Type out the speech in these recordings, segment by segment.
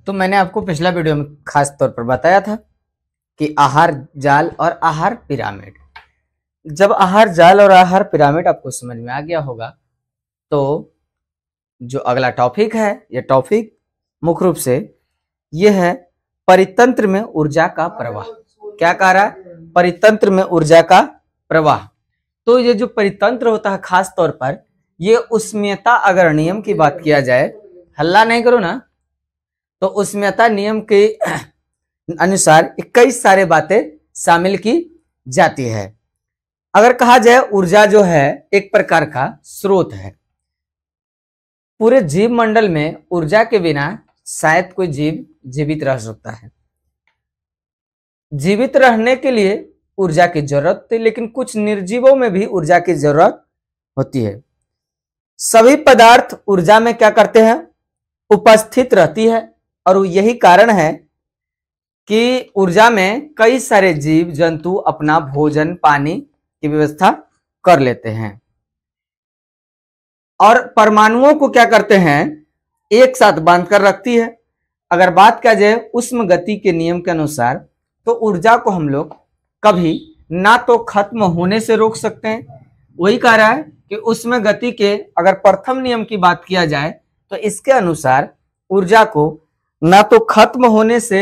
तो मैंने आपको पिछला वीडियो में खास तौर पर बताया था कि आहार जाल और आहार पिरामिड। जब आहार जाल और आहार पिरामिड आपको समझ में आ गया होगा तो जो अगला टॉपिक है, यह टॉपिक मुख्य रूप से यह है परितंत्र में ऊर्जा का प्रवाह। क्या कह रहा है? परितंत्र में ऊर्जा का प्रवाह। तो ये जो परितंत्र होता है खास तौर पर ये उष्मीयता अगर नियम की बात किया जाए, हल्ला नहीं करो ना, तो उष्मीयता नियम के अनुसार कई सारे बातें शामिल की जाती है। अगर कहा जाए ऊर्जा जो है एक प्रकार का स्रोत है। पूरे जीव मंडल में ऊर्जा के बिना शायद कोई जीव जीवित रह सकता है। जीवित रहने के लिए ऊर्जा की जरूरत होती है, लेकिन कुछ निर्जीवों में भी ऊर्जा की जरूरत होती है। सभी पदार्थ ऊर्जा में क्या करते हैं? उपस्थित रहती है, और यही कारण है कि ऊर्जा में कई सारे जीव जंतु अपना भोजन पानी की व्यवस्था कर लेते हैं और परमाणुओं को क्या करते हैं? एक साथ बांध कर रखती है। अगर बात किया जाए उष्म गति के नियम के अनुसार तो ऊर्जा को हम लोग कभी ना तो खत्म होने से रोक सकते हैं, वही कह रहा है कि उष्म गति के अगर प्रथम नियम की बात किया जाए तो इसके अनुसार ऊर्जा को ना तो खत्म होने से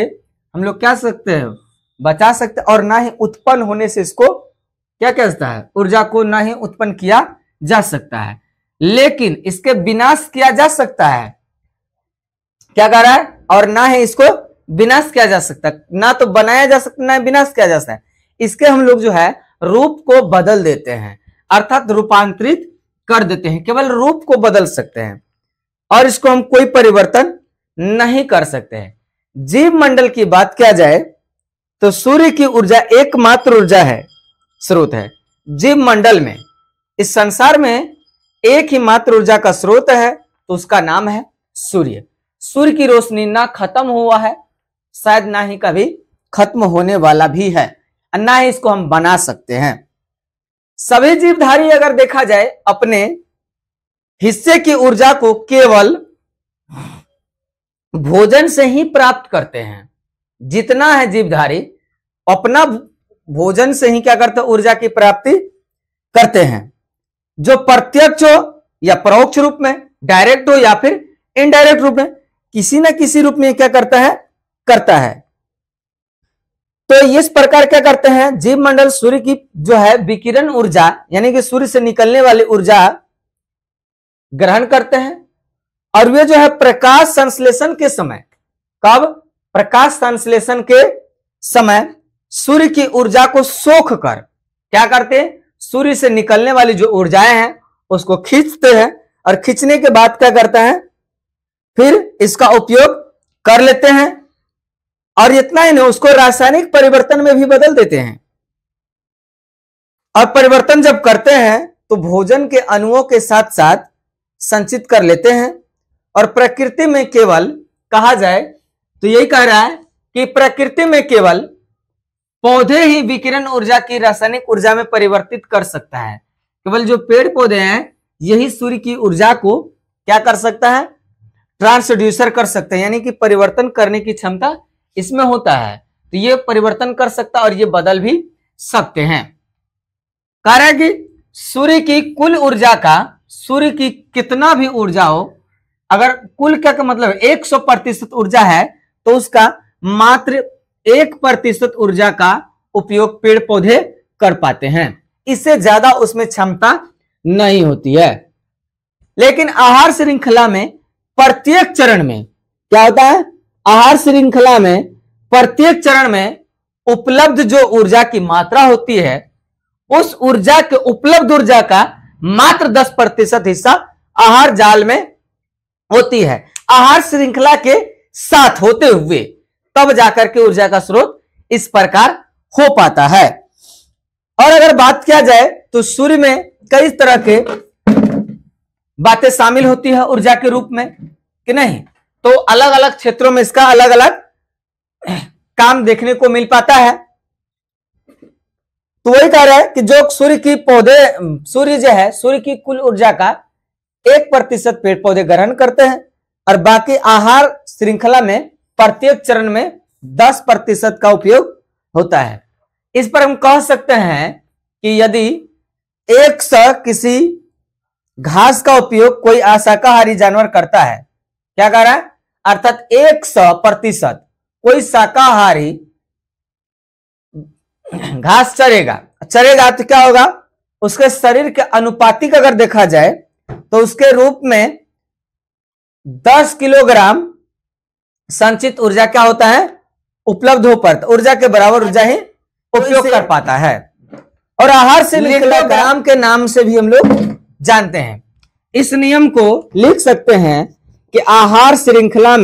हम लोग क्या सकते हैं? बचा सकते हैं, और ना ही उत्पन्न होने से इसको क्या कहता है? ऊर्जा को ना ही उत्पन्न किया जा सकता है, लेकिन इसके विनाश किया जा सकता है। क्या कह रहा है? और ना ही इसको विनाश किया जा सकता, ना तो बनाया जा सकता ना विनाश किया जा सकता है। इसके हम लोग जो है रूप को बदल देते हैं, अर्थात रूपांतरित कर देते हैं। केवल रूप को बदल सकते हैं और इसको हम कोई परिवर्तन नहीं कर सकते हैं। जीव मंडल की बात किया जाए तो सूर्य की ऊर्जा एकमात्र ऊर्जा है, स्रोत है। जीव मंडल में, इस संसार में एक ही मात्र ऊर्जा का स्रोत है, तो उसका नाम है सूर्य। सूर्य की रोशनी ना खत्म हुआ है, शायद ना ही कभी खत्म होने वाला भी है, ना ही इसको हम बना सकते हैं। सभी जीवधारी अगर देखा जाए अपने हिस्से की ऊर्जा को केवल भोजन से ही प्राप्त करते हैं। जितना है जीवधारी अपना भोजन से ही क्या करते हैं? ऊर्जा की प्राप्ति करते हैं। जो प्रत्यक्ष हो या परोक्ष रूप में, डायरेक्ट हो या फिर इनडायरेक्ट रूप में, किसी ना किसी रूप में क्या करता है? करता है। तो इस प्रकार क्या करते हैं? जीव मंडल सूर्य की जो है विकिरण ऊर्जा यानी कि सूर्य से निकलने वाली ऊर्जा ग्रहण करते हैं, और वे जो है प्रकाश संश्लेषण के समय, कब? प्रकाश संश्लेषण के समय सूर्य की ऊर्जा को सोख कर क्या करते हैं? सूर्य से निकलने वाली जो ऊर्जाएं हैं उसको खींचते हैं, और खींचने के बाद क्या करता है? फिर इसका उपयोग कर लेते हैं, और इतना ही नहीं, उसको रासायनिक परिवर्तन में भी बदल देते हैं। और परिवर्तन जब करते हैं तो भोजन के अणुओं के साथ साथ संचित कर लेते हैं। और प्रकृति में केवल कहा जाए तो यही कह रहा है कि प्रकृति में केवल पौधे ही विकिरण ऊर्जा की रासायनिक ऊर्जा में परिवर्तित कर सकता है। केवल जो पेड़ पौधे हैं यही सूर्य की ऊर्जा को क्या कर सकता है? ट्रांसड्यूसर कर सकते हैं, यानी कि परिवर्तन करने की क्षमता इसमें होता है। तो ये परिवर्तन कर सकता है और ये बदल भी सकते हैं। कह रहा है कि सूर्य की कुल ऊर्जा का, सूर्य की कितना भी ऊर्जा हो, अगर कुल क्या का मतलब 100% ऊर्जा है तो उसका मात्र 1% ऊर्जा का उपयोग पेड़ पौधे कर पाते हैं, इससे ज्यादा उसमें क्षमता नहीं होती है। लेकिन आहार श्रृंखला में प्रत्येक चरण में क्या होता है? आहार श्रृंखला में प्रत्येक चरण में उपलब्ध जो ऊर्जा की मात्रा होती है, उस ऊर्जा के उपलब्ध ऊर्जा का मात्र 10% हिस्सा आहार जाल में होती है। आहार श्रृंखला के साथ होते हुए तब जाकर के ऊर्जा का स्रोत इस प्रकार हो पाता है। और अगर बात किया जाए तो सूर्य में कई तरह के बातें शामिल होती है ऊर्जा के रूप में, कि नहीं? तो अलग अलग क्षेत्रों में इसका अलग अलग काम देखने को मिल पाता है। तो वही कह रहा है कि जो सूर्य की पौधे, सूर्य जो है सूर्य की कुल ऊर्जा का 1% पेड़ पौधे ग्रहण करते हैं, और बाकी आहार श्रृंखला में प्रत्येक चरण में 10% का उपयोग होता है। इस पर हम कह सकते हैं कि यदि 100 किसी घास का उपयोग कोई अशाकाहारी जानवर करता है, क्या कह रहा है, अर्थात 100% कोई शाकाहारी घास चरेगा तो क्या होगा, उसके शरीर के अनुपातिक अगर देखा जाए तो उसके रूप में 10 किलोग्राम संचित ऊर्जा क्या होता है, उपलब्ध हो पाता, ऊर्जा के बराबर ऊर्जा ही उपयोग कर पाता है। और आहार श्रृंखला ग्राम के नाम से भी हम लोग जानते हैं। इस नियम को लिख सकते हैं कि आहार श्रृंखला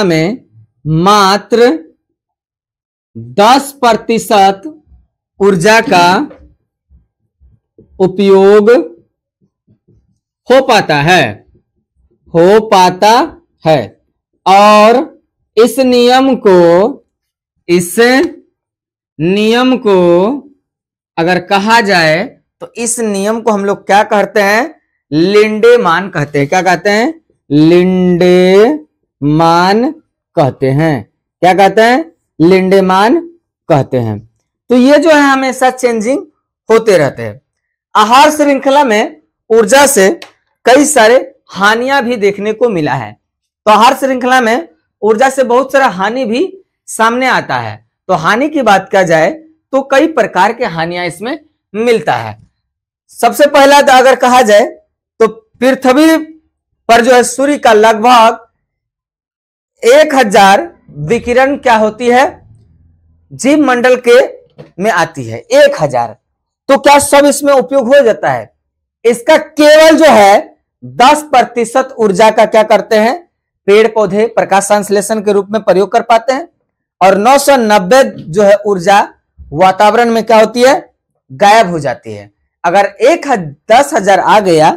में मात्र 10% ऊर्जा का उपयोग हो पाता है और इस नियम को अगर कहा जाए तो इस नियम को हम लोग क्या कहते हैं, लिंडेमान कहते हैं। क्या कहते हैं, लिंडेमान कहते हैं। क्या कहते हैं, लिंडेमान कहते हैं। तो ये जो है हमेशा चेंजिंग होते रहते हैं। आहार श्रृंखला में ऊर्जा से कई सारे हानियां भी देखने को मिला है। तो आहार श्रृंखला में ऊर्जा से बहुत सारा हानि भी सामने आता है। तो हानि की बात किया जाए तो कई प्रकार के हानियां इसमें मिलता है। सबसे पहला अगर कहा जाए तो पृथ्वी पर जो है सूर्य का लगभग 1000 विकिरण क्या होती है, जीव मंडल के में आती है। 1000 तो क्या सब इसमें उपयोग हो जाता है? इसका केवल जो है 10% ऊर्जा का क्या करते हैं, पेड़ पौधे प्रकाश संश्लेषण के रूप में प्रयोग कर पाते हैं और 990 जो है ऊर्जा वातावरण में क्या होती है, गायब हो जाती है। अगर 10,000 आ गया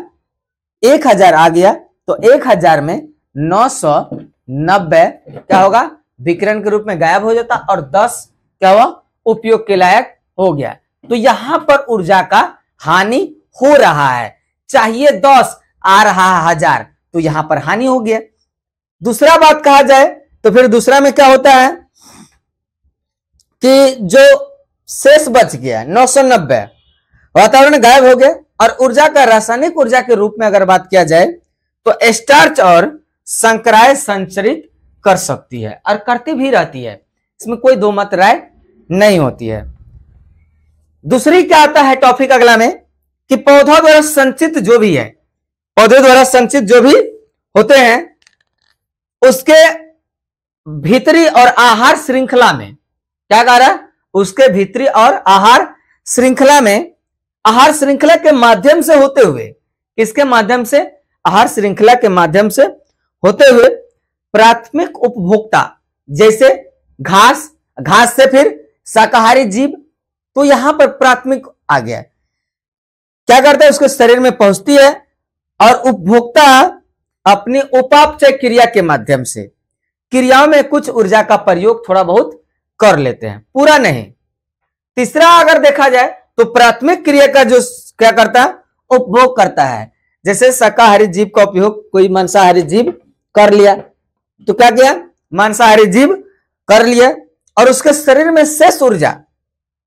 तो 1000 में 990 क्या होगा, विकिरण के रूप में गायब हो जाता और 10 क्या हुआ, उपयोग के लायक हो गया। तो यहां पर ऊर्जा का हानि हो रहा है। चाहिए 10 आ रहा है 1000, तो यहां पर हानि हो गया। दूसरा बात कहा जाए तो फिर दूसरा में क्या होता है कि जो शेष बच गया 990 वातावरण गायब हो गया और ऊर्जा का रासायनिक ऊर्जा के रूप में अगर बात किया जाए तो स्टार्च और संक्राय संचरित कर सकती है और करती भी रहती है। इसमें कोई दो मत राय नहीं होती है। दूसरी क्या आता है टॉपिक अगला में कि पौधा द्वारा संचित जो भी है, पौधे द्वारा संचित जो भी होते हैं उसके भीतरी और आहार श्रृंखला में क्या कह रहा है, उसके भीतरी और आहार श्रृंखला में, आहार श्रृंखला के माध्यम से होते हुए, किसके माध्यम से, आहार श्रृंखला के माध्यम से होते हुए प्राथमिक उपभोक्ता जैसे घास, घास से फिर शाकाहारी जीव, तो यहां पर प्राथमिक आ गया, क्या करता है, उसके शरीर में पहुंचती है और उपभोक्ता अपनी उपापचय क्रिया के माध्यम से क्रियाओं में कुछ ऊर्जा का प्रयोग थोड़ा बहुत कर लेते हैं, पूरा नहीं। तीसरा अगर देखा जाए तो प्राथमिक क्रिया का जो क्या करता है, उपभोग करता है। जैसे शाकाहारी जीव का उपयोग कोई मांसाहारी जीव कर लिया, तो क्या किया, मांसाहारी जीव कर लिया और उसके शरीर में शेष ऊर्जा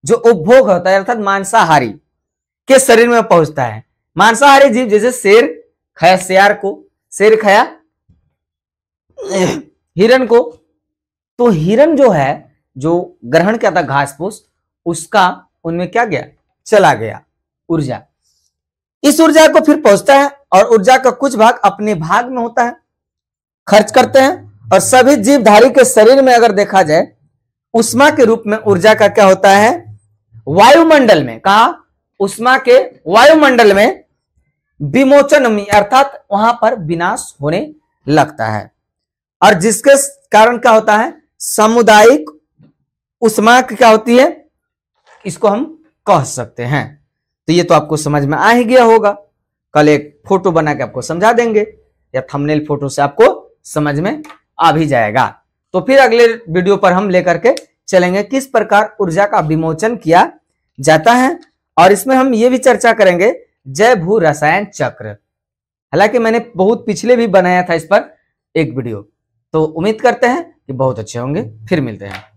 जो उपभोग होता है अर्थात मांसाहारी के शरीर में पहुंचता है। मांसाहारी जीव जैसे शेर खाया शेर को, शेर खाया हिरण को, तो हिरण जो है जो ग्रहण किया था घास फूस, उसका उनमें क्या गया, चला गया ऊर्जा। इस ऊर्जा को फिर पहुंचता है और ऊर्जा का कुछ भाग अपने भाग में होता है, खर्च करते हैं। और सभी जीवधारी के शरीर में अगर देखा जाए उष्मा के रूप में ऊर्जा का क्या होता है, वायुमंडल में, कहा उष्मा के वायुमंडल में विमोचन अर्थात वहां पर विनाश होने लगता है और जिसके कारण क्या होता है, सामुदायिक उष्मा क्या होती है, इसको हम कह सकते हैं। तो ये तो आपको समझ में आ ही गया होगा। कल एक फोटो बना के आपको समझा देंगे या थंबनेल फोटो से आपको समझ में आ भी जाएगा। तो फिर अगले वीडियो पर हम लेकर के चलेंगे किस प्रकार ऊर्जा का विमोचन किया जाता है और इसमें हम ये भी चर्चा करेंगे जैव भू रसायन चक्र। हालांकि मैंने बहुत पिछले भी बनाया था इस पर एक वीडियो। तो उम्मीद करते हैं कि बहुत अच्छे होंगे। फिर मिलते हैं।